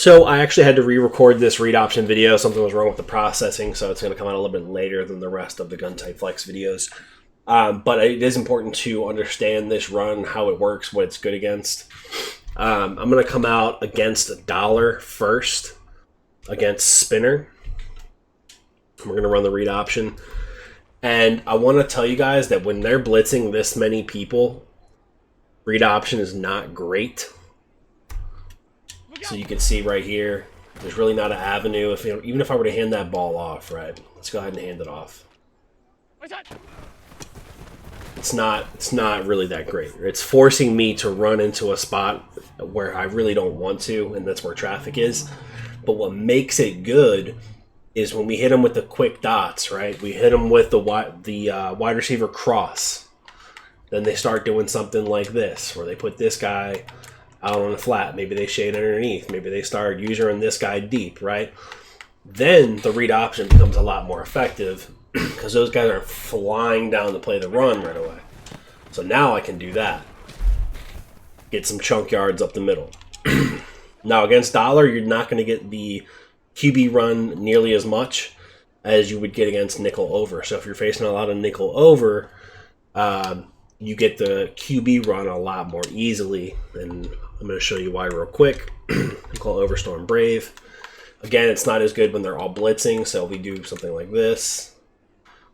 So I actually had to re-record this read option video. Something was wrong with the processing, so it's going to come out a little bit later than the rest of the Gun Type Flex videos. But it is important to understand this run, how it works, what it's good against. I'm going to come out against Dollar first, against Spinner. We're going to run the read option. And I want to tell you guys that when they're blitzing this many people, read option is not great. So you can see right here, there's really not an avenue. Even if I were to hand that ball off, right? Let's go ahead and hand it off. It's not really that great. It's forcing me to run into a spot where I really don't want to, and that's where traffic is. But what makes it good is when we hit them with the quick dots, right? We hit them with the wide receiver cross. Then they start doing something like this, where they put this guy out on the flat. Maybe they shade underneath. Maybe they start using this guy deep, right? Then the read option becomes a lot more effective because those guys are flying down to play the run right away. So now I can do that. Get some chunk yards up the middle. Now against Dollar, you're not going to get the QB run nearly as much as you would get against nickel over. So if you're facing a lot of nickel over, you get the QB run a lot more easily. And I'm going to show you why real quick. Call Overstorm Brave. Again, it's not as good when they're all blitzing, so we do something like this.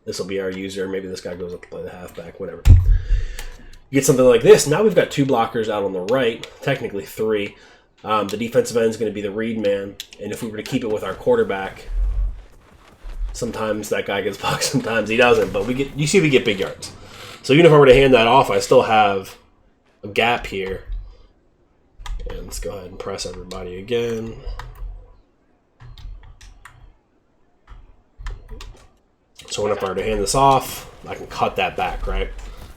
This will be our user. Maybe this guy goes up to play the halfback, whatever. You get something like this. Now we've got 2 blockers out on the right, technically 3. The defensive end is going to be the read man, and if we were to keep it with our quarterback, sometimes that guy gets blocked, sometimes he doesn't, but we get big yards. So even if I were to hand that off, I still have a gap here. And let's go ahead and press everybody again. So if I were to hand this off, I can cut that back, right?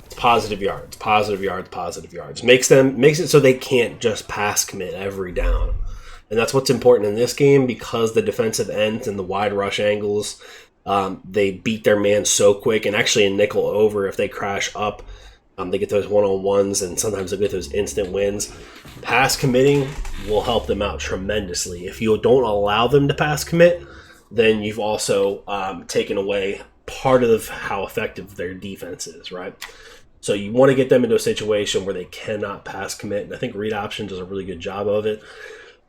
It's positive yards, positive yards, positive yards. Makes it so they can't just pass commit every down. And that's what's important in this game because the defensive ends and the wide rush angles, they beat their man so quick. And actually in nickel over, if they crash up, they get those one-on-ones and sometimes they get those instant wins. Pass committing will help them out tremendously. If you don't allow them to pass commit, then you've also taken away part of how effective their defense is, right? So you want to get them into a situation where they cannot pass commit, and I think read option does a really good job of it.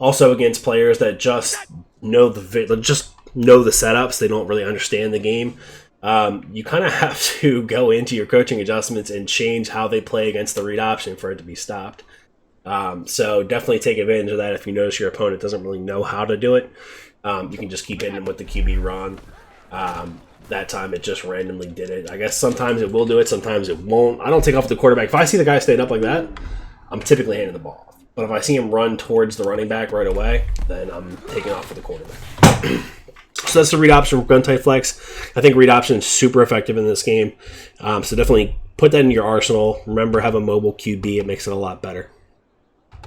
Also against players that just know the setups, they don't really understand the game. You kind of have to go into your coaching adjustments and change how they play against the read option for it to be stopped. So definitely take advantage of that if you notice your opponent doesn't really know how to do it. You can just keep hitting them with the QB run. That time it just randomly did it. I guess sometimes it will do it, sometimes it won't. I don't take off the quarterback. If I see the guy stand up like that, I'm typically handing the ball off. But if I see him run towards the running back right away, then I'm taking off with the quarterback. So that's the read option from Gun Type Flex. I think read option is super effective in this game. So definitely put that in your arsenal. Remember, have a mobile QB. It makes it a lot better.